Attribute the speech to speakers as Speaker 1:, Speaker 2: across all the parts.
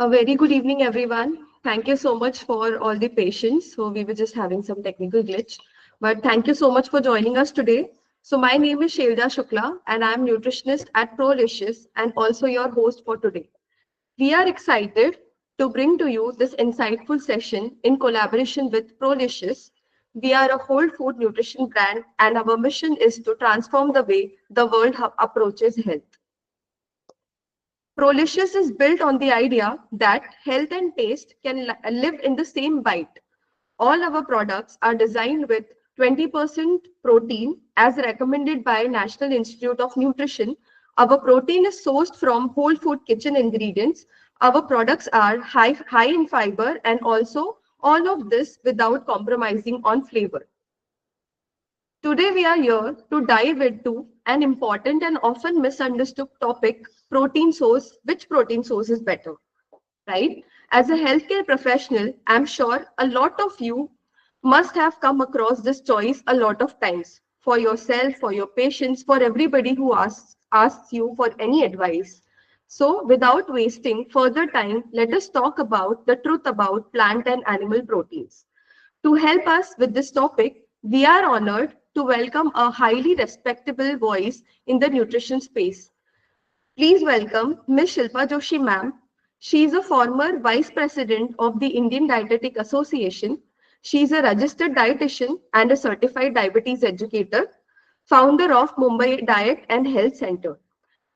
Speaker 1: A very good evening, everyone. Thank you so much for all the patience. So we were just having some technical glitch, but thank you so much for joining us today. So my name is Shelja Shukla, and I'm nutritionist at Prolicious and also your host for today. We are excited to bring to you this insightful session in collaboration with Prolicious. We are a whole food nutrition brand, and our mission is to transform the way the world approaches health. Prolicious is built on the idea that health and taste can live in the same bite. All our products are designed with 20% protein as recommended by National Institute of Nutrition. Our protein is sourced from whole food kitchen ingredients. Our products are high in fiber and also all of this without compromising on flavor. Today, we are here to dive into an important and often misunderstood topic, protein source. Which protein source is better, right? As a healthcare professional, I'm sure a lot of you must have come across this choice a lot of times for yourself, for your patients, for everybody who asks you for any advice. So, without wasting further time, let us talk about the truth about plant and animal proteins. To help us with this topic, we are honored to welcome a highly respectable voice in the nutrition space. Please welcome Ms. Shilpa Joshi ma'am. She is a former vice president of the Indian Dietetic Association. She is a registered dietitian and a certified diabetes educator, founder of Mumbai Diet and Health Center.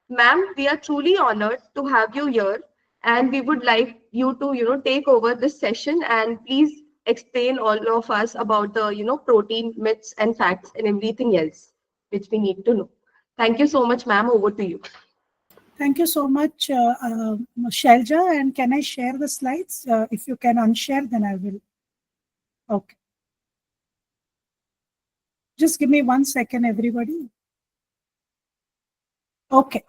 Speaker 1: Ma'am, we are truly honored to have you here, and we would like you to, take over this session and please explain all of us about the, protein myths and facts and everything else which we need to know. Thank you so much, ma'am. Over to you.
Speaker 2: Thank you so much, Shelja. And can I share the slides? If you can unshare, then I will. Okay. Just give me 1 second, everybody. Okay.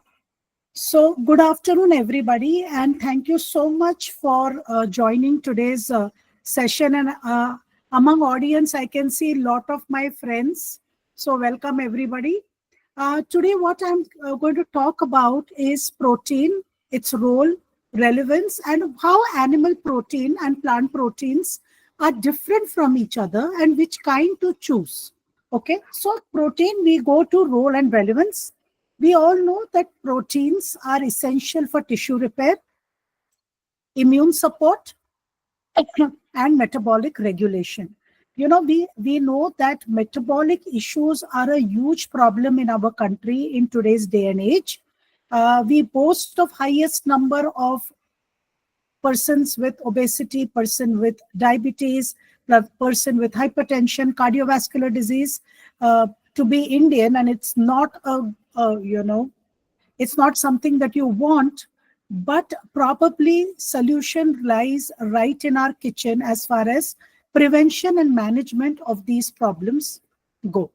Speaker 2: So good afternoon, everybody. And thank you so much for joining today's session. And among audience, I can see a lot of my friends. So welcome, everybody. Today, what I'm going to talk about is protein, its role, relevance, and how animal protein and plant proteins are different from each other and which kind to choose. Okay, so protein, we go to role and relevance. We all know that proteins are essential for tissue repair, immune support, and metabolic regulation. You know, we know that metabolic issues are a huge problem in our country in today's day and age. We boast of highest number of persons with obesity, person with diabetes, person with hypertension, cardiovascular disease. To be Indian, and it's not it's not something that you want, but probably solution lies right in our kitchen as far as prevention and management of these problems go.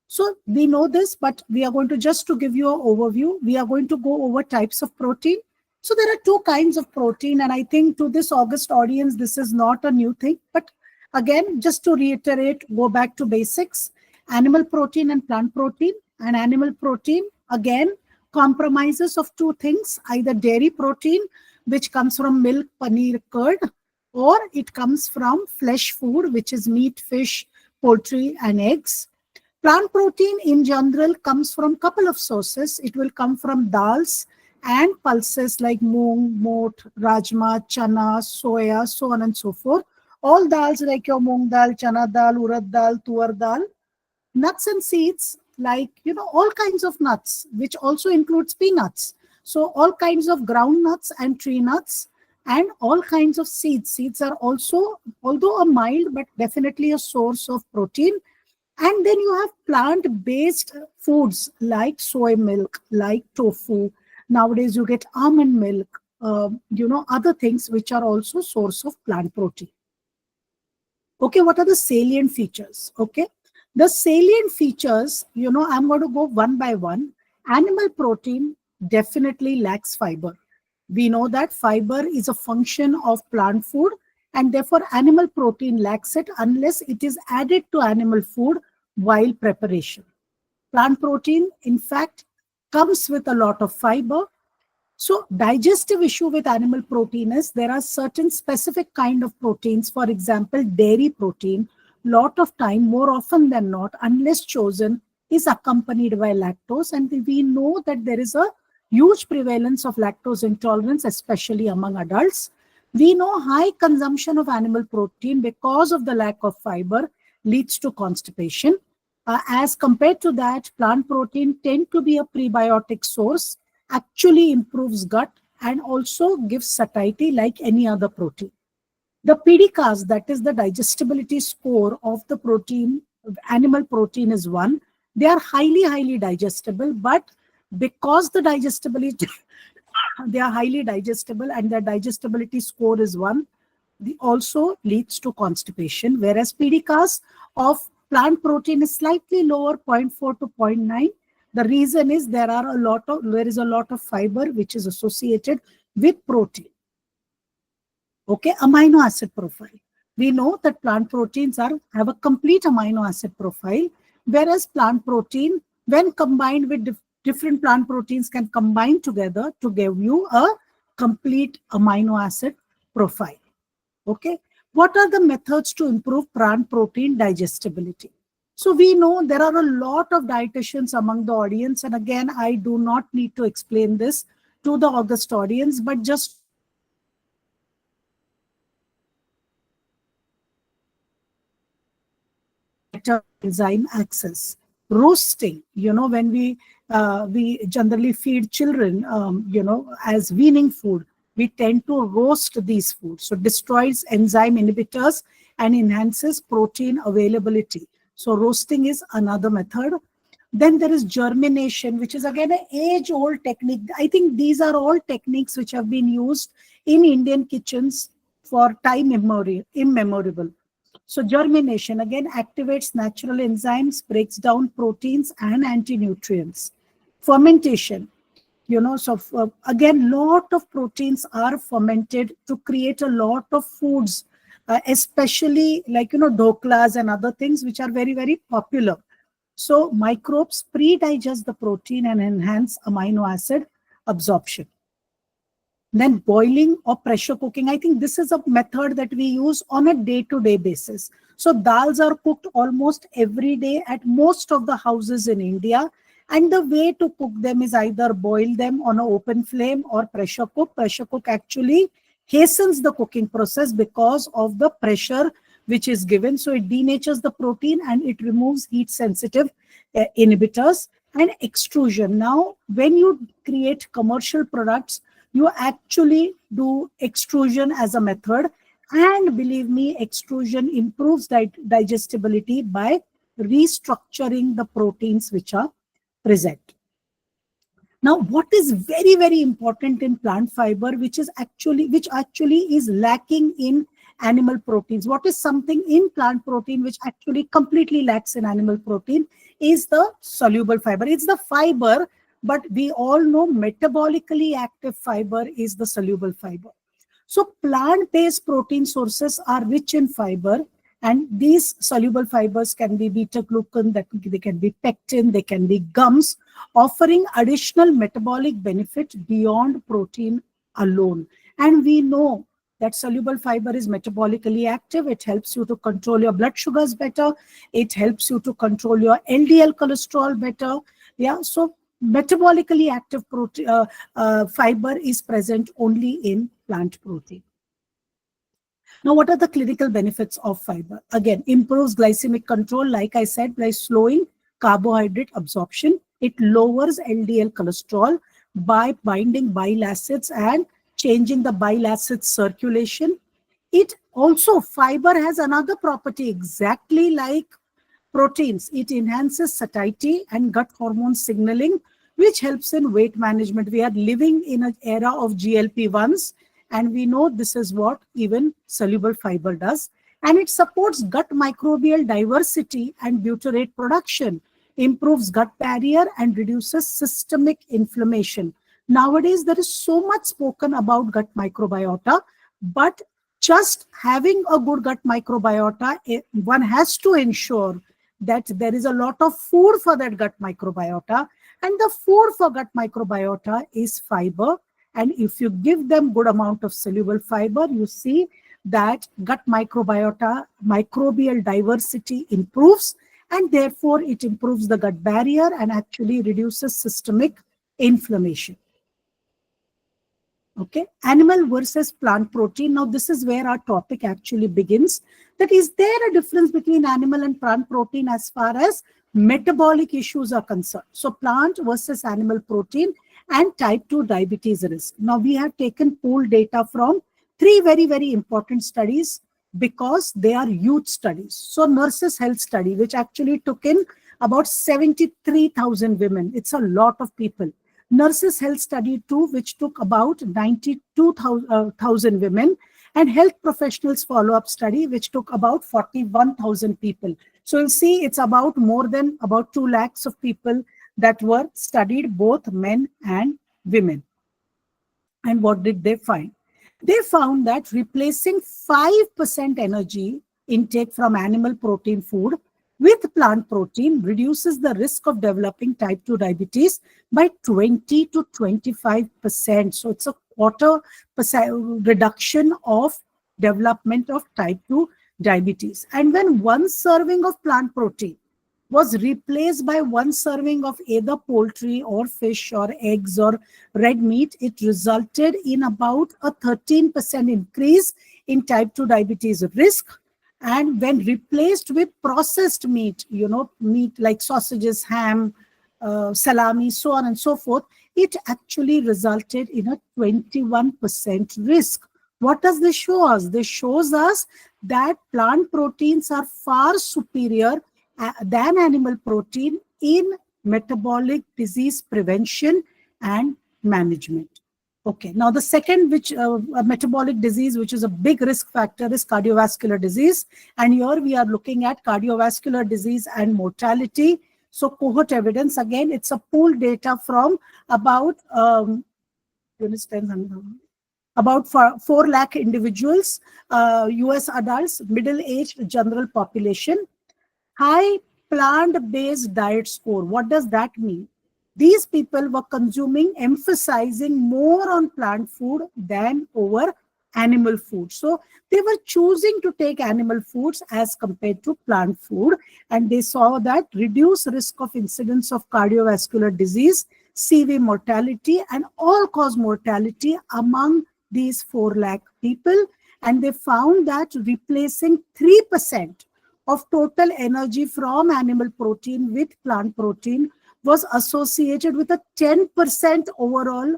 Speaker 2: So we know this, but we are going to just to give you an overview. We are going to go over types of protein. So there are two kinds of protein, and I think to this August audience, this is not a new thing. But again, just to reiterate, go back to basics: animal protein and plant protein. And animal protein, again, compromises of two things: either dairy protein, which comes from milk, paneer, curd, or it comes from flesh food, which is meat, fish, poultry, and eggs. Plant protein in general comes from a couple of sources. It will come from dals and pulses like moong, moat, rajma, chana, soya, so on and so forth. All dals like your moong dal, chana dal, urad dal, tuar dal. Nuts and seeds like, all kinds of nuts, which also includes peanuts. So all kinds of ground nuts and tree nuts and all kinds of seeds. Seeds are also, although a mild, but definitely a source of protein. And then you have plant-based foods like soy milk, like tofu. Nowadays you get almond milk, other things which are also source of plant protein. Okay, what are the salient features? Okay, the salient features, I'm going to go one by one. Animal protein definitely lacks fiber. We know that fiber is a function of plant food, and therefore animal protein lacks it unless it is added to animal food while preparation. Plant protein, in fact, comes with a lot of fiber. So digestive issue with animal protein is there are certain specific kind of proteins, for example, dairy protein, lot of time, more often than not, unless chosen, is accompanied by lactose. And we know that there is a huge prevalence of lactose intolerance, especially among adults. We know high consumption of animal protein because of the lack of fiber leads to constipation. As compared to that, plant protein tend to be a prebiotic source, actually improves gut and also gives satiety like any other protein. The PDCAS, that is the digestibility score of the protein, animal protein is 1. They are highly digestible, but because the digestibility, they are highly digestible and their digestibility score is 1, also leads to constipation, whereas PDCAS of plant protein is slightly lower, 0.4 to 0.9. The reason is there is a lot of fiber which is associated with protein. Okay, amino acid profile. We know that plant proteins have a complete amino acid profile, whereas plant protein, when combined with different plant proteins, can combine together to give you a complete amino acid profile. Okay, what are the methods to improve plant protein digestibility? So we know there are a lot of dietitians among the audience, and again, I do not need to explain this to the august audience, but just enzyme access. Roasting, when we generally feed children, as weaning food, we tend to roast these foods. So destroys enzyme inhibitors and enhances protein availability. So roasting is another method. Then there is germination, which is again an age-old technique. I think these are all techniques which have been used in Indian kitchens for time immemorial. So germination again activates natural enzymes, breaks down proteins and anti-nutrients. Fermentation, again, lot of proteins are fermented to create a lot of foods, especially like, doklas and other things which are very popular. So microbes pre-digest the protein and enhance amino acid absorption. Then boiling or pressure cooking. I think this is a method that we use on a day-to-day basis. So dals are cooked almost every day at most of the houses in India. And the way to cook them is either boil them on an open flame or pressure cook. Pressure cook actually hastens the cooking process because of the pressure which is given. So it denatures the protein and it removes heat sensitive inhibitors. And extrusion. Now, when you create commercial products, you actually do extrusion as a method, and believe me, extrusion improves digestibility by restructuring the proteins which are present. Now, what is very important in plant fiber, which actually is lacking in animal proteins? What is something in plant protein which actually completely lacks in animal protein is the soluble fiber. It's the fiber, but we all know metabolically active fiber is the soluble fiber. So plant-based protein sources are rich in fiber, and these soluble fibers can be beta-glucan, they can be pectin, they can be gums, offering additional metabolic benefit beyond protein alone. And we know that soluble fiber is metabolically active. It helps you to control your blood sugars better. It helps you to control your LDL cholesterol better. Yeah, so metabolically active fiber is present only in plant protein. Now, what are the clinical benefits of fiber? Again, improves glycemic control, like I said, by slowing carbohydrate absorption. It lowers LDL cholesterol by binding bile acids and changing the bile acid circulation. It also, fiber has another property exactly like proteins. It enhances satiety and gut hormone signaling, which helps in weight management. We are living in an era of GLP-1s, and we know this is what even soluble fiber does. And it supports gut microbial diversity and butyrate production, improves gut barrier, and reduces systemic inflammation. Nowadays, there is so much spoken about gut microbiota, but just having a good gut microbiota, one has to ensure that there is a lot of food for that gut microbiota, and the food for gut microbiota is fiber. And if you give them good amount of soluble fiber, you see that gut microbiota, microbial diversity improves, and therefore it improves the gut barrier and actually reduces systemic inflammation. Okay, animal versus plant protein. Now, this is where our topic actually begins. That is there a difference between animal and plant protein as far as metabolic issues are concerned? So, plant versus animal protein and type 2 diabetes risk. Now, we have taken pooled data from three very, very important studies because they are huge studies. So, Nurses Health Study, which actually took in about 73,000 women. It's a lot of people. Nurses Health Study 2, which took about 92,000 women, and Health Professionals Follow-up Study, which took about 41,000 people. So you'll see it's about more than about 2 lakhs of people that were studied, both men and women. And what did they find? They found that replacing 5% energy intake from animal protein food with plant protein reduces the risk of developing type 2 diabetes by 20 to 25%. So it's a quarter percent reduction of development of type 2 diabetes. And when one serving of plant protein was replaced by one serving of either poultry or fish or eggs or red meat, it resulted in about a 13% increase in type 2 diabetes risk. And when replaced with processed meat, meat like sausages, ham, salami, so on and so forth, it actually resulted in a 21% risk. What does this show us? This shows us that plant proteins are far superior than animal protein in metabolic disease prevention and management. Okay, now the second metabolic disease, which is a big risk factor, is cardiovascular disease. And here we are looking at cardiovascular disease and mortality. So cohort evidence, again, it's a pooled data from about 4 lakh individuals, US adults, middle-aged general population. High plant-based diet score. What does that mean? These people were emphasizing more on plant food than over animal food. So they were choosing to take animal foods as compared to plant food. And they saw that reduced risk of incidence of cardiovascular disease, CV mortality, and all-cause mortality among these 4 lakh people. And they found that replacing 3% of total energy from animal protein with plant protein was associated with a 10% overall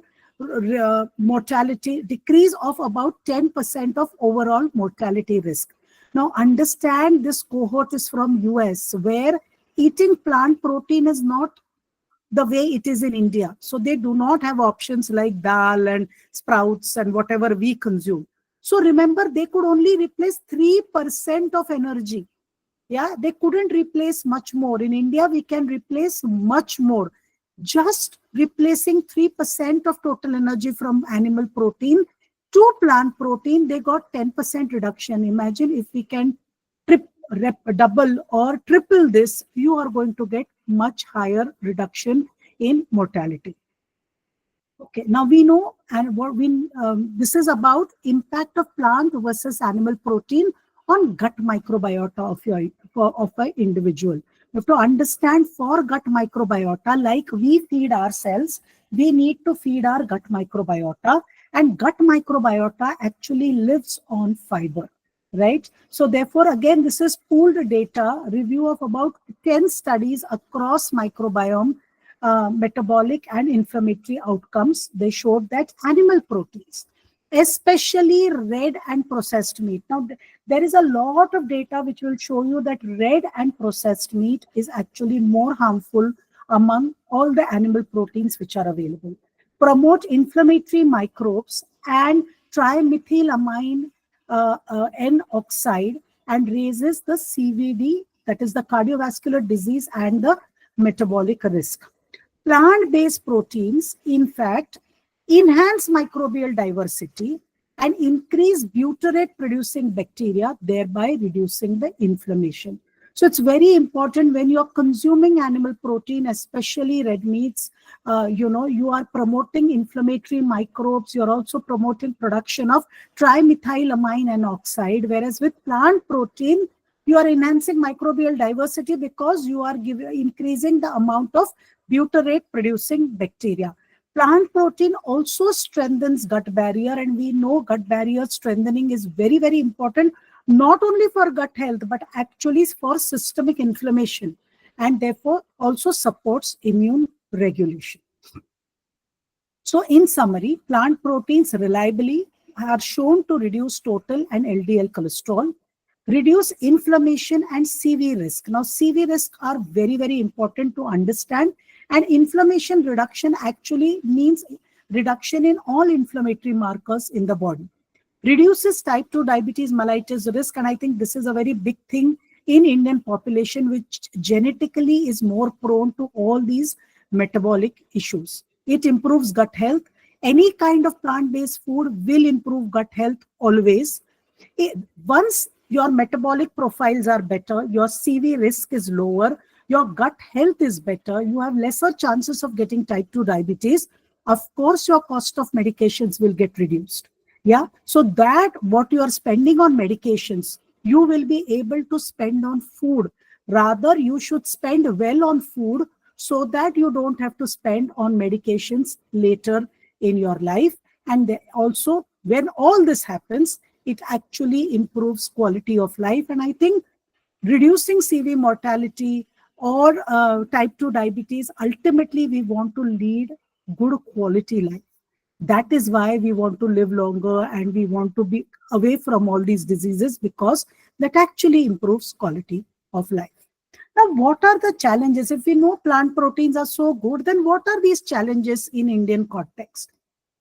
Speaker 2: mortality, decrease of about 10% of overall mortality risk. Now understand, this cohort is from US, where eating plant protein is not the way it is in India. So they do not have options like dal and sprouts and whatever we consume. So remember, they could only replace 3% of energy. Yeah, they couldn't replace much more. In India, we can replace much more. Just replacing 3% of total energy from animal protein to plant protein, they got 10% reduction. Imagine if we can double or triple this, you are going to get much higher reduction in mortality. Okay, now we know, and this is about impact of plant versus animal protein on gut microbiota of an individual. You have to understand, for gut microbiota, like we feed ourselves, we need to feed our gut microbiota, and gut microbiota actually lives on fiber, right? So therefore, again, this is pooled data, review of about 10 studies across microbiome, metabolic and inflammatory outcomes. They showed that animal proteins, especially red and processed meat. Now, there is a lot of data which will show you that red and processed meat is actually more harmful among all the animal proteins which are available. Promote inflammatory microbes and trimethylamine N oxide, and raises the CVD, that is the cardiovascular disease and the metabolic risk. Plant-based proteins, in fact, enhance microbial diversity and increase butyrate producing bacteria, thereby reducing the inflammation. So it's very important when you're consuming animal protein, especially red meats, you are promoting inflammatory microbes. You're also promoting production of trimethylamine and oxide. Whereas with plant protein, you are enhancing microbial diversity because you are increasing the amount of butyrate producing bacteria. Plant protein also strengthens gut barrier, and we know gut barrier strengthening is very, very important, not only for gut health, but actually for systemic inflammation, and therefore also supports immune regulation. So in summary, plant proteins reliably are shown to reduce total and LDL cholesterol, reduce inflammation and CV risk. Now, CV risk are very, very important to understand, and inflammation reduction actually means reduction in all inflammatory markers in the body. Reduces type 2 diabetes mellitus risk, and I think this is a very big thing in Indian population, which genetically is more prone to all these metabolic issues. It improves gut health. Any kind of plant-based food will improve gut health always. Once your metabolic profiles are better, your CV risk is lower, your gut health is better, you have lesser chances of getting type 2 diabetes. Of course, your cost of medications will get reduced. Yeah, so that what you are spending on medications, you will be able to spend on food. Rather, you should spend well on food so that you don't have to spend on medications later in your life. And also, when all this happens, it actually improves quality of life. And I think reducing CV mortality or type 2 diabetes, ultimately we want to lead good quality life. That is why we want to live longer and we want to be away from all these diseases, because that actually improves quality of life. Now, what are the challenges? If we know plant proteins are so good, then what are these challenges in Indian context?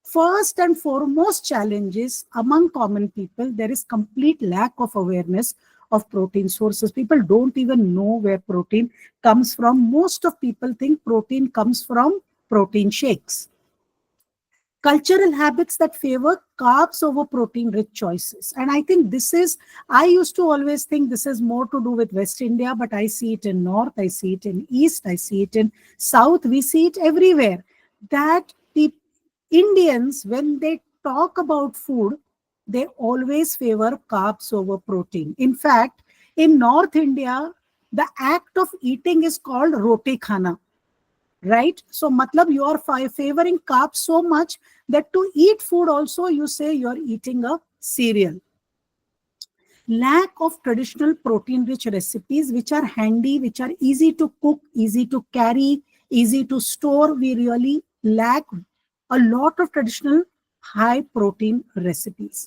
Speaker 2: First and foremost challenges among common people, there is complete lack of awareness of protein sources. People don't even know where protein comes from. Most of people think protein comes from protein shakes. Cultural habits that favor carbs over protein rich choices. And I think this is, I used to always think this is more to do with West India, but I see it in North, I see it in East, I see it in South, we see it everywhere. That the Indians, when they talk about food, they always favor carbs over protein. In fact, in North India, the act of eating is called roti khana. Right? So, matlab, you are favoring carbs so much that to eat food also, you say you're eating a cereal. Lack of traditional protein-rich recipes, which are handy, which are easy to cook, easy to carry, easy to store. We really lack a lot of traditional high-protein recipes.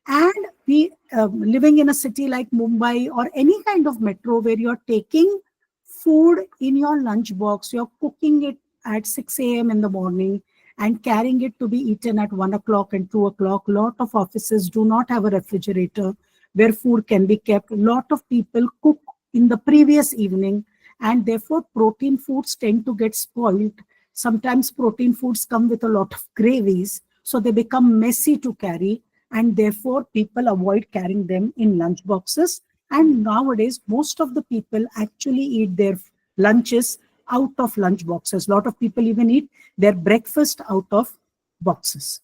Speaker 2: And we, living in a city like Mumbai or any kind of metro where you're taking food in your lunch box, you're cooking it at 6 a.m. in the morning and carrying it to be eaten at 1 o'clock and 2 o'clock. A lot of offices do not have a refrigerator where food can be kept. A lot of people cook in the previous evening, and therefore protein foods tend to get spoiled. Sometimes protein foods come with a lot of gravies, so they become messy to carry, and therefore people avoid carrying them in lunch boxes. And nowadays, most of the people actually eat their lunches out of lunch boxes. A lot of people even eat their breakfast out of boxes.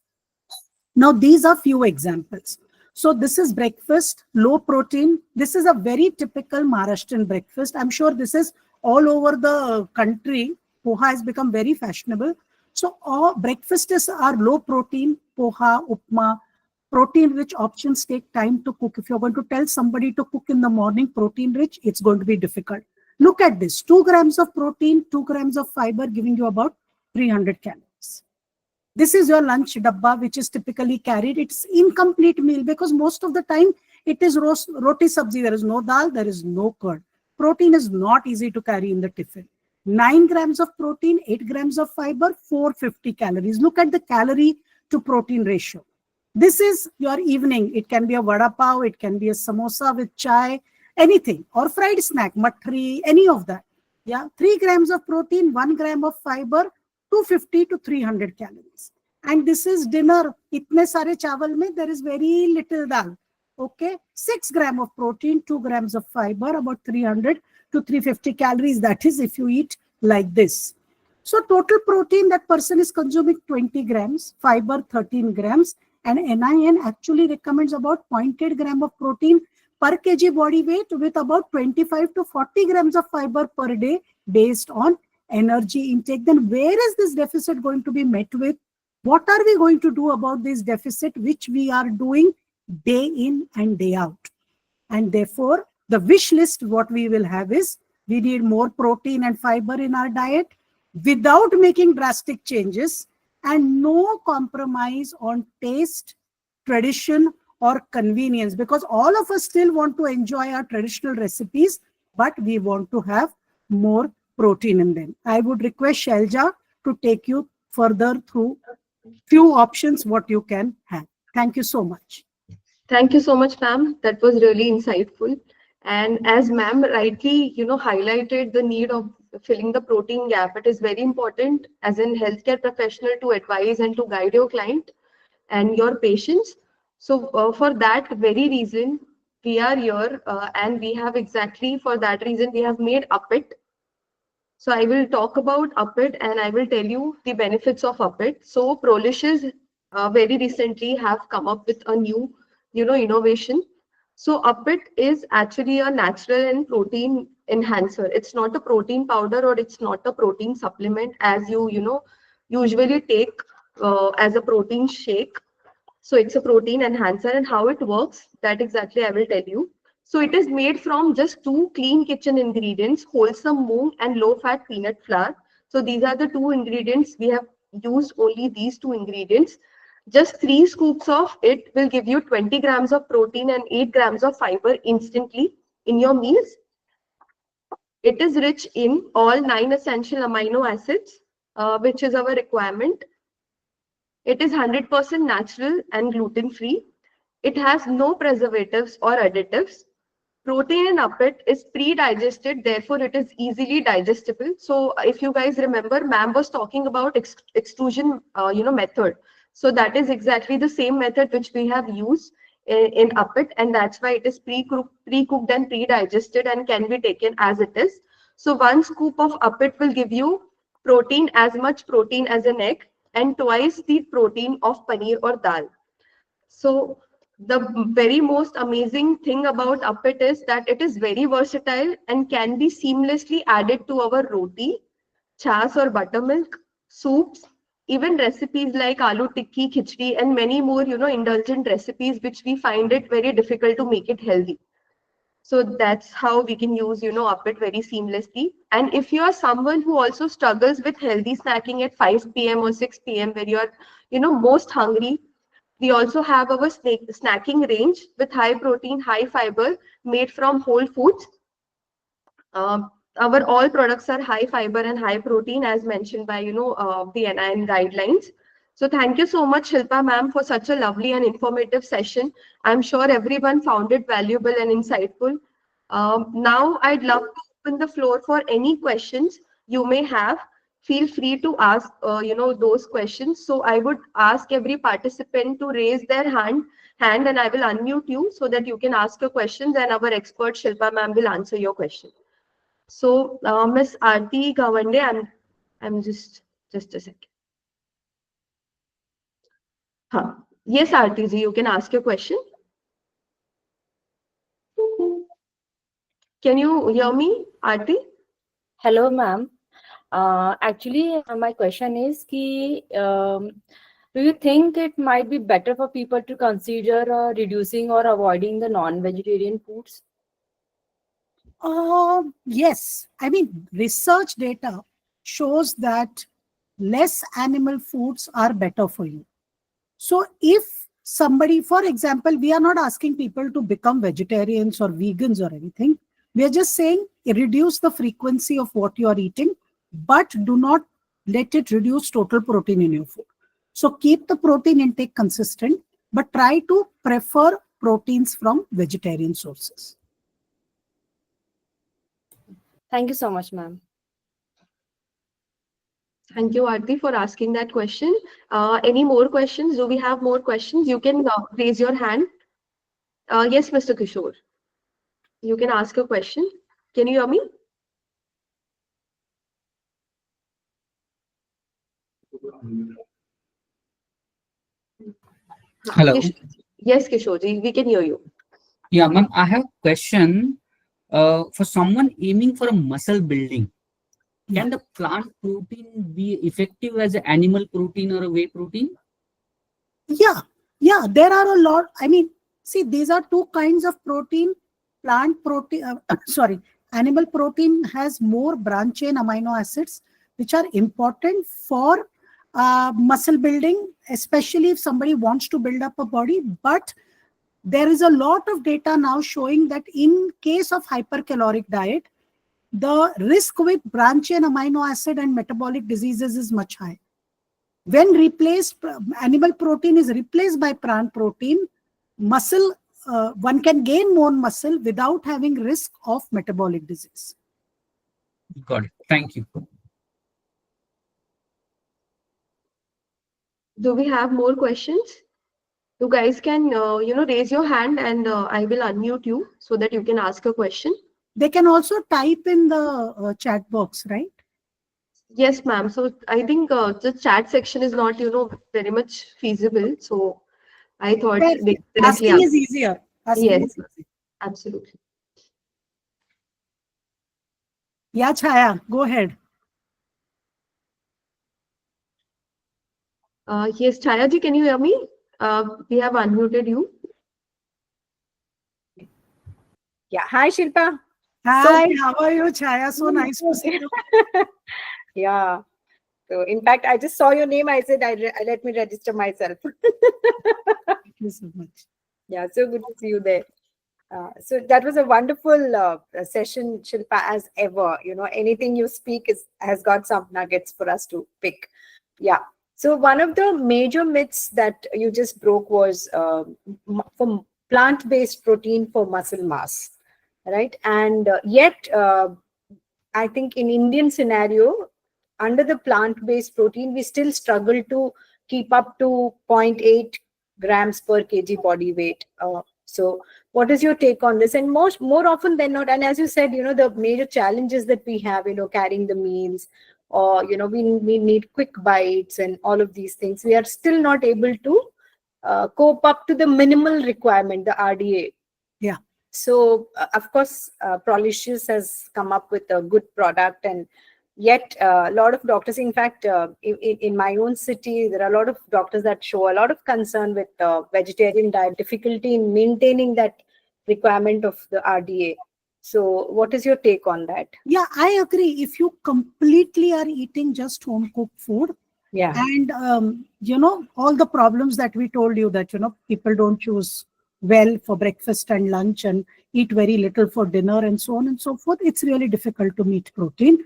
Speaker 2: Now, these are few examples. So this is breakfast, low protein. This is a very typical Maharashtrian breakfast. I'm sure this is all over the country. Poha has become very fashionable. So all breakfasts are low protein, poha, upma. Protein-rich options take time to cook. If you're going to tell somebody to cook in the morning protein-rich, it's going to be difficult. Look at this, 2 grams of protein, 2 grams of fiber, giving you about 300 calories. This is your lunch dabba, which is typically carried. It's incomplete meal because most of the time it is roti sabzi. There is no dal, there is no curd. Protein is not easy to carry in the tiffin. 9 grams of protein, 8 grams of fiber, 450 calories. Look at the calorie to protein ratio. This is your evening. It can be a vada pav, it can be a samosa with chai, anything, or fried snack, matri, any of that. Yeah, 3 grams of protein, 1 gram of fiber, 250 to 300 calories. And this is dinner. Itne sare chawal mein, there is very little dal. Okay, 6 grams of protein, 2 grams of fiber, about 300 to 350 calories. That is if you eat like this. So total protein that person is consuming 20 grams, fiber 13 grams, and NIN actually recommends about 0.8 gram of protein per kg body weight with about 25 to 40 grams of fiber per day based on energy intake. Then where is this deficit going to be met with? What are we going to do about this deficit, which we are doing day in and day out? And therefore, the wish list, what we will have is, we need more protein and fiber in our diet without making drastic changes, and no compromise on taste, tradition, or convenience, because all of us still want to enjoy our traditional recipes, but we want to have more protein in them. I would request Shelja to take you further through few options what you can have. Thank you so much.
Speaker 1: Thank you so much, ma'am. That was really insightful. And as ma'am rightly, highlighted the need of filling the protein gap, it is very important as a healthcare professional to advise and to guide your client and your patients. So for that very reason, we are here, and we have exactly for that reason, we have made UPIT. So I will talk about UPIT and I will tell you the benefits of UPIT. So Prolicious very recently have come up with a new, innovation. So UPIT is actually a natural and protein enhancer. It's not a protein powder or it's not a protein supplement as usually take as a protein shake. So it's a protein enhancer, and how it works, that exactly I will tell you. So it is made from just two clean kitchen ingredients, wholesome moong and low-fat peanut flour. So these are the two ingredients. We have used only these two ingredients. Just 3 scoops of it will give you 20 grams of protein and 8 grams of fiber instantly in your meals. It is rich in all 9 essential amino acids, which is our requirement. It is 100% natural and gluten-free. It has no preservatives or additives. Protein in UPIT is pre-digested, therefore it is easily digestible. So if you guys remember, ma'am was talking about extrusion, method. So that is exactly the same method which we have used in UPIT, and that's why it is pre-cooked and pre-digested and can be taken as it is. So 1 scoop of UPIT will give you protein, as much protein as an egg, and twice the protein of paneer or dal. So the very most amazing thing about UPIT is that it is very versatile and can be seamlessly added to our roti, chas or buttermilk, soups, even recipes like aloo tikki, khichdi, and many more, indulgent recipes which we find it very difficult to make it healthy. So that's how we can use, UPIT very seamlessly. And if you are someone who also struggles with healthy snacking at 5 p.m. or 6 p.m. where you are, most hungry, we also have our snacking range with high protein, high fiber made from whole foods. Our all products are high fiber and high protein as mentioned by, the NIN guidelines. So thank you so much, Shilpa ma'am, for such a lovely and informative session. I'm sure everyone found it valuable and insightful. Now I'd love to open the floor for any questions you may have. Feel free to ask, those questions. So I would ask every participant to raise their hand, and I will unmute you so that you can ask your questions, and our expert Shilpa ma'am will answer your question. So, Miss Aarti Gawande, I'm just a second. Huh. Yes, Aarti ji, you can ask your question. Can you hear me, Aarti?
Speaker 3: Hello, ma'am. Actually, my question is, do you think it might be better for people to consider reducing or avoiding the non-vegetarian foods?
Speaker 2: Yes. I mean, research data shows that less animal foods are better for you. So if somebody, for example, we are not asking people to become vegetarians or vegans or anything. We are just saying reduce the frequency of what you are eating, but do not let it reduce total protein in your food. So keep the protein intake consistent, but try to prefer proteins from vegetarian sources.
Speaker 3: Thank you so much, ma'am.
Speaker 1: Thank you, Aarti, for asking that question. Any more questions? Do we have more questions? You can raise your hand. Yes, Mr. Kishore. You can ask a question. Can you hear me?
Speaker 4: Hello.
Speaker 1: Yes, Kishorji, we can hear you.
Speaker 4: Yeah, ma'am, I have a question. For someone aiming for a muscle building, can the plant protein be effective as an animal protein or a whey protein?
Speaker 2: Yeah, there are a lot. I mean, see, these are two kinds of protein. Plant protein, sorry, animal protein has more branch chain amino acids, which are important for muscle building, especially if somebody wants to build up a body. But there is a lot of data now showing that in case of hypercaloric diet, the risk with branch chain amino acid and metabolic diseases is much high. When replaced, animal protein is replaced by plant protein, muscle, one can gain more muscle without having risk of metabolic disease.
Speaker 4: Got it. Thank you.
Speaker 1: Do we have more questions? You guys can, raise your hand and I will unmute you so that you can ask a question.
Speaker 2: They can also type in the chat box, right?
Speaker 1: Yes, ma'am. So I think the chat section is not, very much feasible. So I thought
Speaker 2: Fair,
Speaker 1: they
Speaker 2: fair.
Speaker 1: directly
Speaker 2: Asking
Speaker 1: ask.
Speaker 2: is easier. Asking
Speaker 1: Yes,
Speaker 2: is easier.
Speaker 1: absolutely.
Speaker 2: Yeah, Chaya, go ahead.
Speaker 1: Yes, Chayaji, can you hear me? We have unmuted you.
Speaker 5: Yeah. Hi, Shilpa.
Speaker 2: Hi, how are you, Chaya? So nice to see you.
Speaker 5: Yeah. So, in fact, I just saw your name. I said, let me register myself.
Speaker 2: Thank you so much.
Speaker 5: Yeah. So good to see you there. So that was a wonderful session, Shilpa, as ever. Anything you speak has got some nuggets for us to pick. Yeah. So one of the major myths that you just broke was from plant-based protein for muscle mass, right? And yet, I think in Indian scenario, under the plant-based protein, we still struggle to keep up to zero 0.8 grams per kg body weight. So what is your take on this? And more often than not, and as you said, the major challenges that we have, carrying the meals, or we need quick bites and all of these things. We are still not able to cope up to the minimal requirement, the RDA.
Speaker 2: Yeah.
Speaker 5: So of course, Prolicious has come up with a good product, and yet a lot of doctors, in fact, in my own city, there are a lot of doctors that show a lot of concern with vegetarian diet, difficulty in maintaining that requirement of the RDA. So what is your take on that?
Speaker 2: Yeah, I agree. If you completely are eating just home cooked food,
Speaker 5: Yeah.
Speaker 2: and all the problems that we told you, that people don't choose well for breakfast and lunch and eat very little for dinner and so on and so forth, it's really difficult to meet protein.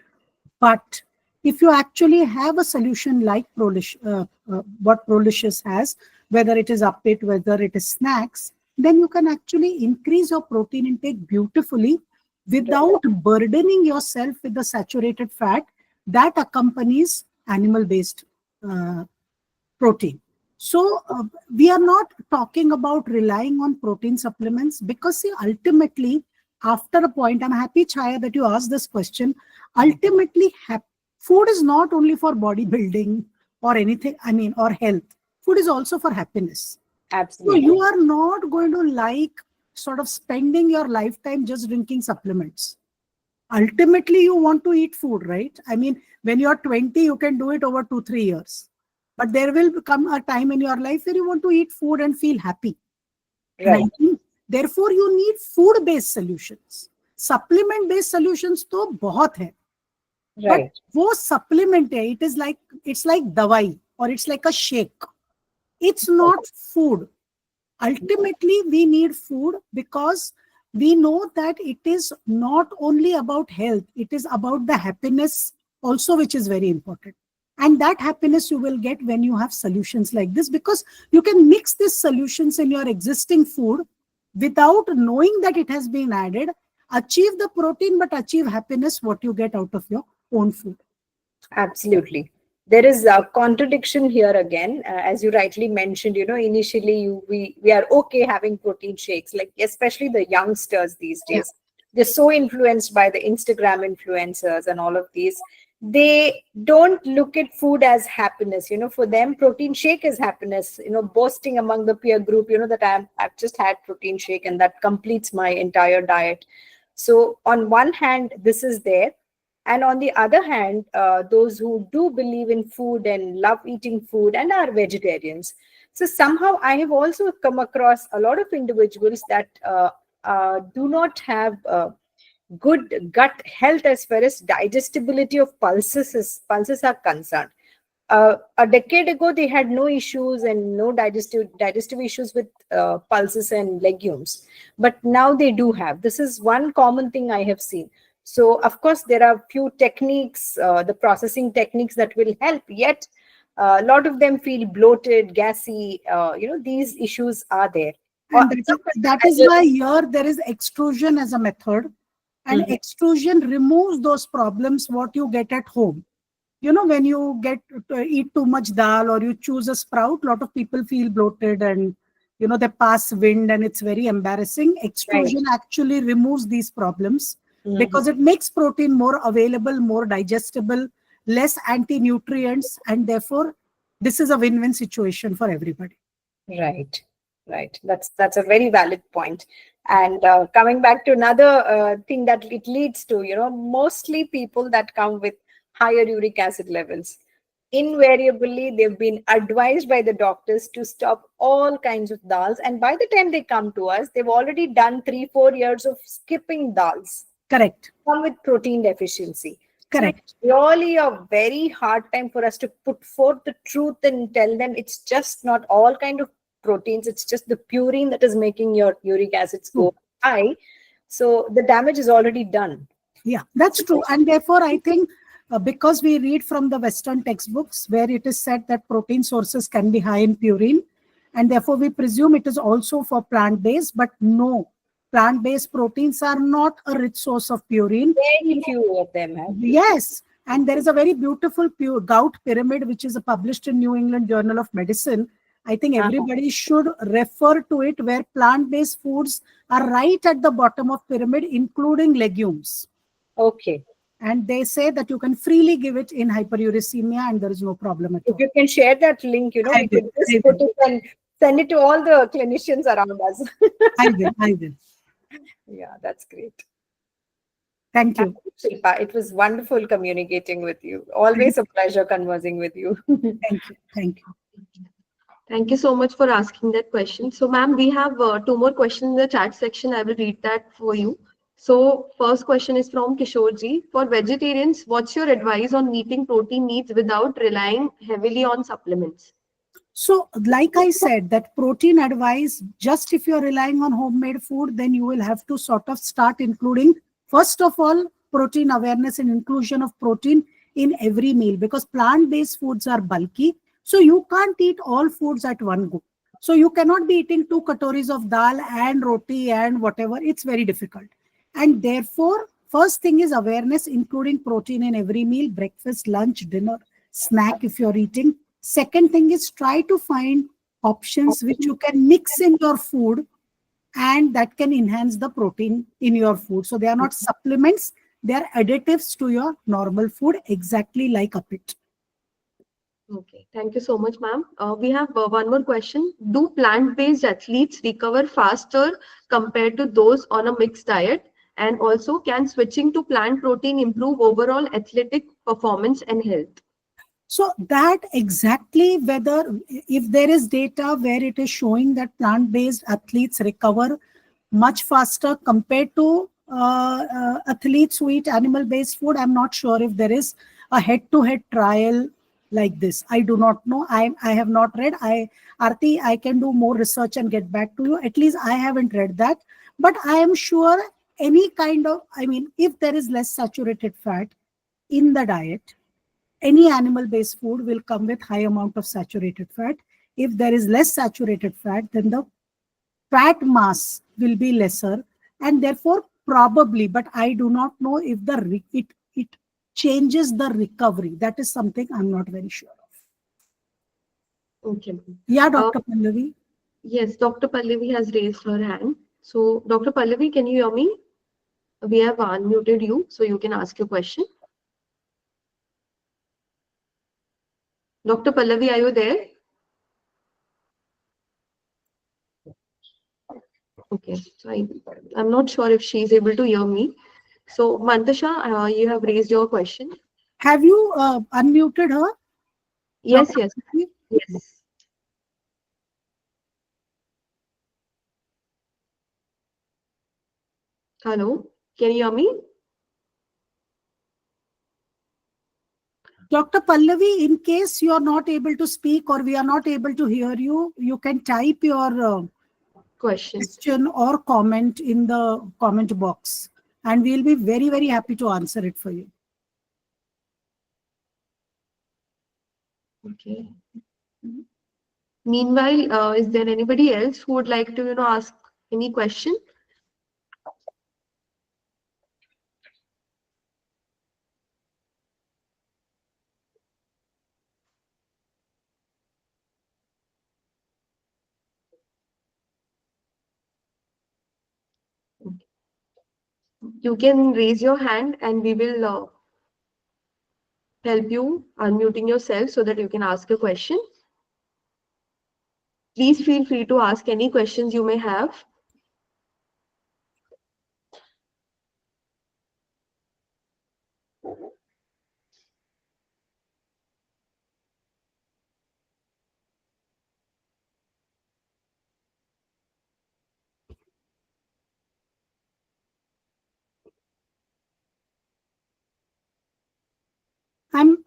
Speaker 2: But if you actually have a solution like what Prolicious has, whether it is update, whether it is snacks, then you can actually increase your protein intake beautifully without burdening yourself with the saturated fat that accompanies animal based protein. So we are not talking about relying on protein supplements, because see, ultimately, after a point, I'm happy, Chaya, that you asked this question. Ultimately, food is not only for bodybuilding or anything, or health. Food is also for happiness.
Speaker 5: Absolutely.
Speaker 2: So you are not going to like sort of spending your lifetime just drinking supplements. Ultimately, you want to eat food, right? I mean, when you're 20, you can do it over 2-3 years. But there will come a time in your life where you want to eat food and feel happy.
Speaker 5: Right.
Speaker 2: Therefore, you need food-based solutions. Supplement-based solutions to bahut hai.
Speaker 5: Right.
Speaker 2: But wo supplement hai, it's like dawai, or it's like a shake. It's not food. Ultimately, we need food because we know that it is not only about health, it is about the happiness also, which is very important. And that happiness you will get when you have solutions like this, because you can mix these solutions in your existing food without knowing that it has been added, achieve the protein, but achieve happiness, what you get out of your own food.
Speaker 5: Absolutely. There is a contradiction here again, as you rightly mentioned. Initially we are okay having protein shakes, like especially the youngsters these days. They're so influenced by the Instagram influencers and all of these. they don't look at food as happiness. For them, protein shake is happiness, boasting among the peer group, that I've just had protein shake and that completes my entire diet. So on one hand, this is there. And on the other hand, those who do believe in food and love eating food and are vegetarians. So somehow I have also come across a lot of individuals that do not have good gut health as far as digestibility of pulses are concerned. A decade ago, they had no issues and no digestive issues with pulses and legumes, but now they do have. This is one common thing I have seen. So, of course, there are few techniques, the processing techniques that will help. Yet, a lot of them feel bloated, gassy. These issues are there.
Speaker 2: And that is why here there is extrusion as a method, and extrusion removes those problems what you get at home. When you eat too much dal or you choose a sprout, a lot of people feel bloated and they pass wind and it's very embarrassing. Extrusion actually removes these problems because it makes protein more available, more digestible, less anti-nutrients, and therefore this is a win-win situation for everybody.
Speaker 5: Right. That's a very valid point. And coming back to another thing that it leads to, mostly people that come with higher uric acid levels, invariably they've been advised by the doctors to stop all kinds of dals. And by the time they come to us, they've already done 3-4 years of skipping dals.
Speaker 2: Correct.
Speaker 5: Come with protein deficiency.
Speaker 2: Correct.
Speaker 5: So it's really a very hard time for us to put forth the truth and tell them it's just not all kind of proteins, it's just the purine that is making your uric acids go high. So the damage is already done.
Speaker 2: Yeah, that's true. And therefore, I think because we read from the Western textbooks where it is said that protein sources can be high in purine, and therefore we presume it is also for plant-based, but no, plant-based proteins are not a rich source of purine.
Speaker 5: Very few of them have.
Speaker 2: Yes. And there is a very beautiful gout pyramid, which is published in New England Journal of Medicine. I think everybody should refer to it, where plant-based foods are right at the bottom of pyramid, including legumes.
Speaker 5: Okay.
Speaker 2: And they say that you can freely give it in hyperuricemia and there is no problem at all.
Speaker 5: If you can share that link, we could just put it and send it to all the clinicians around us.
Speaker 2: I will.
Speaker 5: Yeah, that's great.
Speaker 2: Thank you.
Speaker 5: Shilpa, it was wonderful communicating with you. Always a pleasure conversing with you.
Speaker 2: Thank you.
Speaker 1: Thank you so much for asking that question. So, ma'am, we have 2 more questions in the chat section. I will read that for you. So, first question is from Kishorji. For vegetarians, what's your advice on meeting protein needs without relying heavily on supplements?
Speaker 2: So, like I said, that protein advice, just if you're relying on homemade food, then you will have to sort of start including, first of all, protein awareness and inclusion of protein in every meal, because plant-based foods are bulky. So you can't eat all foods at one go. So you cannot be eating 2 katoris of dal and roti and whatever. It's very difficult. And therefore, first thing is awareness, including protein in every meal, breakfast, lunch, dinner, snack if you're eating. Second thing is try to find options which you can mix in your food and that can enhance the protein in your food. So they are not supplements, they are additives to your normal food, exactly like a pit.
Speaker 1: Okay, thank you so much, ma'am. We have one more question. Do plant-based athletes recover faster compared to those on a mixed diet? And also, can switching to plant protein improve overall athletic performance and health?
Speaker 2: So that exactly whether, if there is data where it is showing that plant-based athletes recover much faster compared to athletes who eat animal-based food, I'm not sure if there is a head-to-head trial like this. I do not know. I have not read. Aarti, I can do more research and get back to you. At least I haven't read that. But I am sure any kind of, if there is less saturated fat in the diet, any animal-based food will come with high amount of saturated fat. If there is less saturated fat, then the fat mass will be lesser, and therefore probably, but I do not know if it changes the recovery. That is something I'm not very sure of.
Speaker 1: Okay.
Speaker 2: Yeah, Dr. Pallavi.
Speaker 1: Yes, Dr. Pallavi has raised her hand. So, Dr. Pallavi, can you hear me? We have unmuted you, so you can ask your question. Dr. Pallavi, are you there? Okay, so I'm not sure if she's able to hear me. So, Mantasha, you have raised your question.
Speaker 2: Have you unmuted her?
Speaker 1: Yes,
Speaker 2: Dr.
Speaker 1: yes,
Speaker 2: Pallavi?
Speaker 1: yes. Hello, can you hear me?
Speaker 2: Dr. Pallavi, in case you are not able to speak or we are not able to hear you, you can type your
Speaker 1: Question.
Speaker 2: question or comment in the comment box, and we'll be very, very happy to answer it for you.
Speaker 1: Okay. Meanwhile, is there anybody else who would like to, ask any question? You can raise your hand and we will help you unmuting yourself so that you can ask a question. Please feel free to ask any questions you may have.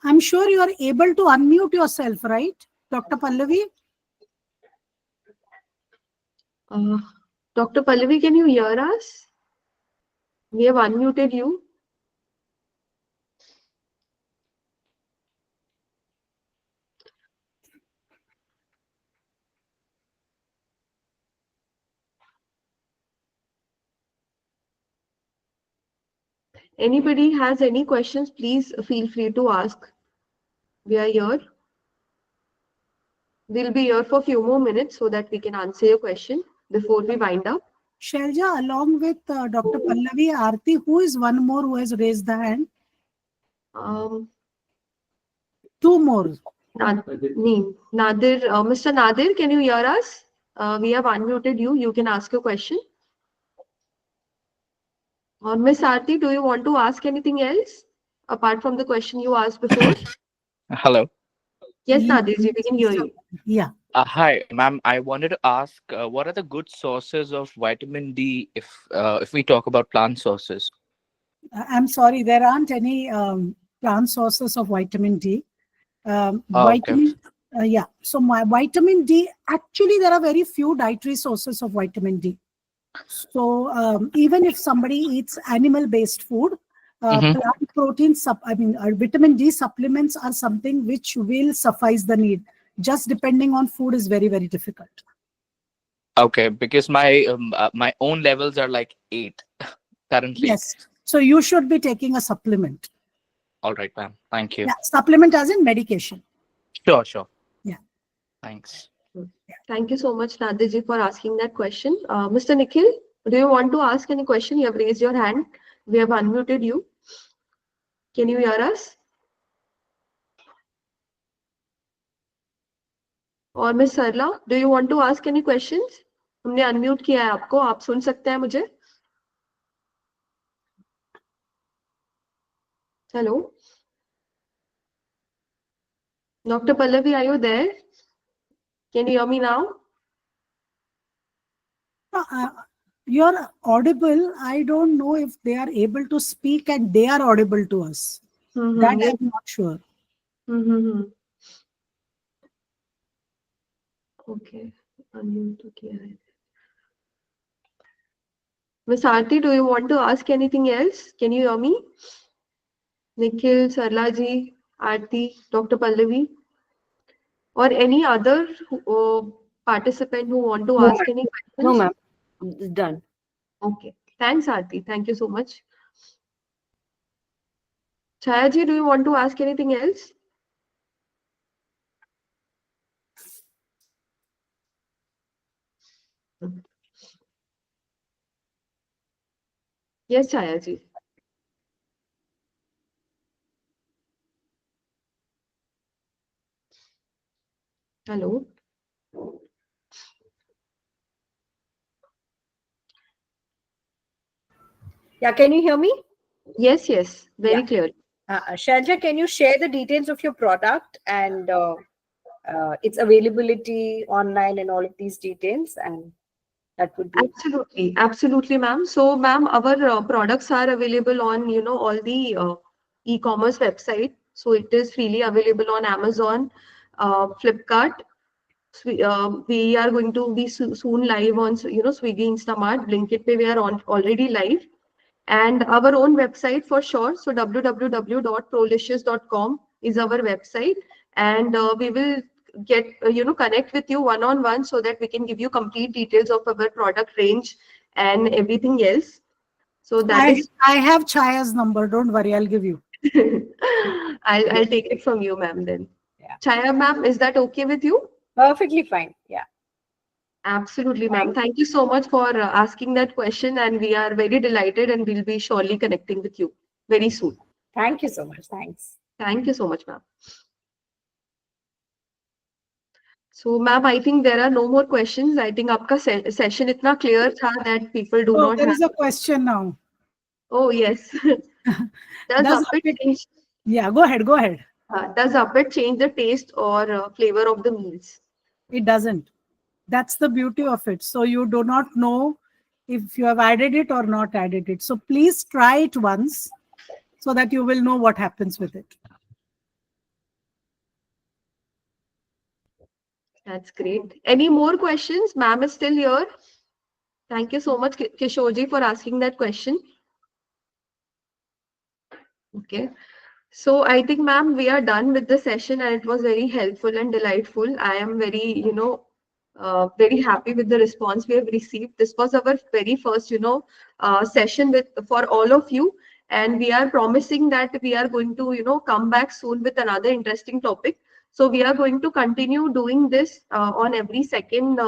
Speaker 2: I'm sure you are able to unmute yourself, right, Dr. Pallavi?
Speaker 1: Dr. Pallavi, can you hear us? We have unmuted you. Anybody has any questions, please feel free to ask. We are here. We'll be here for a few more minutes so that we can answer your question before we wind up.
Speaker 2: Shelja, along with Dr. Pallavi, Aarti, who is one more who has raised the hand? Two more.
Speaker 1: Nadir, Mr. Nadir, can you hear us? We have unmuted you. You can ask a question. Or Miss Aarti, do you want to ask anything else apart from the question you asked before?
Speaker 6: Hello.
Speaker 1: Yes,
Speaker 2: Yeah.
Speaker 1: Nadir, we can hear you.
Speaker 2: Yeah.
Speaker 6: Hi, ma'am. I wanted to ask, what are the good sources of vitamin D if we talk about plant sources?
Speaker 2: I'm sorry, there aren't any plant sources of vitamin D.
Speaker 6: Okay.
Speaker 2: Vitamin, yeah. So my vitamin D, actually, there are very few dietary sources of vitamin D. So even if somebody eats animal-based food,
Speaker 6: Mhm.
Speaker 2: plant protein, vitamin D supplements are something which will suffice the need. Just depending on food is very, very difficult.
Speaker 6: Okay, because my own levels are like 8 currently.
Speaker 2: Yes. So you should be taking a supplement.
Speaker 6: All right, ma'am. Thank you.
Speaker 2: Yeah, supplement as in medication.
Speaker 6: Sure, sure.
Speaker 2: Yeah.
Speaker 6: Thanks.
Speaker 1: Thank you so much, Nadirji, for asking that question. Mr. Nikhil, do you want to ask any question? You have raised your hand. We have unmuted you. Can you hear us? और miss Sarla, do you want to ask any questions? हमने unmute किया है आपको, आप सुन सकते हैं मुझे? Hello? Dr. Pallavi, are you there? Can you hear me now?
Speaker 2: You're audible. I don't know if they are able to speak and they are audible to us. That
Speaker 1: Yes.
Speaker 2: I'm not sure.
Speaker 1: Okay. Unmute तो किया है. Miss Aarti, do you want to ask anything else? Can you hear me? Nikhil, Sarla ji, Aarti, Dr. Pallavi, or any other participant who want to ask any questions?
Speaker 3: No, ma'am. It's done.
Speaker 1: Okay. Thanks, Aarti. Thank you so much. Chaya ji, do you want to ask anything else? Yes, Chaya ji. Hello.
Speaker 5: Yeah, can you hear me?
Speaker 1: Yes, yes, very
Speaker 5: Yeah.
Speaker 1: clear.
Speaker 5: Shailja, can you share the details of your product and its availability online and all of these details? And that would be
Speaker 1: Absolutely, absolutely, ma'am. So, ma'am, our products are available on, all the e-commerce website. So it is freely available on Amazon, Flipkart. We are going to be soon live on, Swiggy, Instamart, Blinkit Pay. We are on already live, and our own website for sure. So www.prolicious.com is our website, and we will get connect with you one on one so that we can give you complete details of our product range and everything else. So that
Speaker 2: I
Speaker 1: is
Speaker 2: I have Chaya's number. Don't worry, I'll give you.
Speaker 1: I'll take it from you, ma'am. Then
Speaker 5: yeah,
Speaker 1: Chaya, ma'am, is that okay with you?
Speaker 5: perfectly fine. Yeah.
Speaker 1: Absolutely, ma'am.
Speaker 5: Thank
Speaker 1: Thank you so much for asking that question, and we are very delighted, and we'll be surely connecting with you very soon.
Speaker 5: Thank you so much. Thanks.
Speaker 1: Thank you so much, ma'am. So, ma'am, I think there are no more questions. I think आपका session इतना clear था that people do
Speaker 2: Oh,
Speaker 1: not
Speaker 2: there
Speaker 1: have.
Speaker 2: is a question now.
Speaker 1: Oh, yes. Does
Speaker 2: Does
Speaker 1: Uppet
Speaker 2: Uppet,
Speaker 1: change?
Speaker 2: yeah, go ahead, go ahead.
Speaker 1: Does Uppet change the taste or flavor of the meals?
Speaker 2: It doesn't. That's the beauty of it. So you do not know if you have added it or not added it. So please try it once so that you will know what happens with it.
Speaker 1: That's great. Any more questions? Ma'am is still here. Thank you so much, Kishorji, for asking that question. Okay. So I think, ma'am, we are done with the session and it was very helpful and delightful. I am very, very happy with the response we have received. This was our very first, session with for all of you. And we are promising that we are going to, come back soon with another interesting topic. So we are going to continue doing this on every second,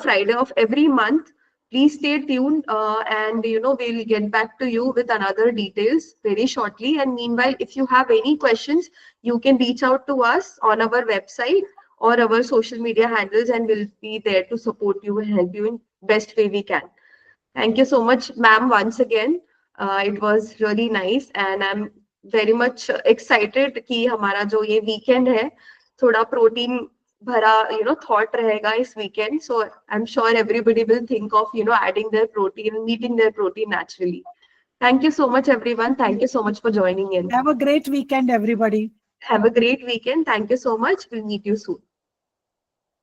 Speaker 1: Friday of every month. Please stay tuned, and we'll get back to you with another details very shortly. And meanwhile, if you have any questions, you can reach out to us on our website or our social media handles, and we'll be there to support you and help you in best way we can. Thank you so much, ma'am, once again. It was really nice, and I'm very much excited कि हमारा जो ये weekend है, थोड़ा protein भरा thought रहेगा इस weekend. So I'm sure everybody will think of adding their protein and meeting their protein naturally. Thank you so much, everyone. Thank you so much for joining in.
Speaker 2: Have a great weekend, everybody.
Speaker 1: Have a great weekend. Thank you so much. We'll meet you soon.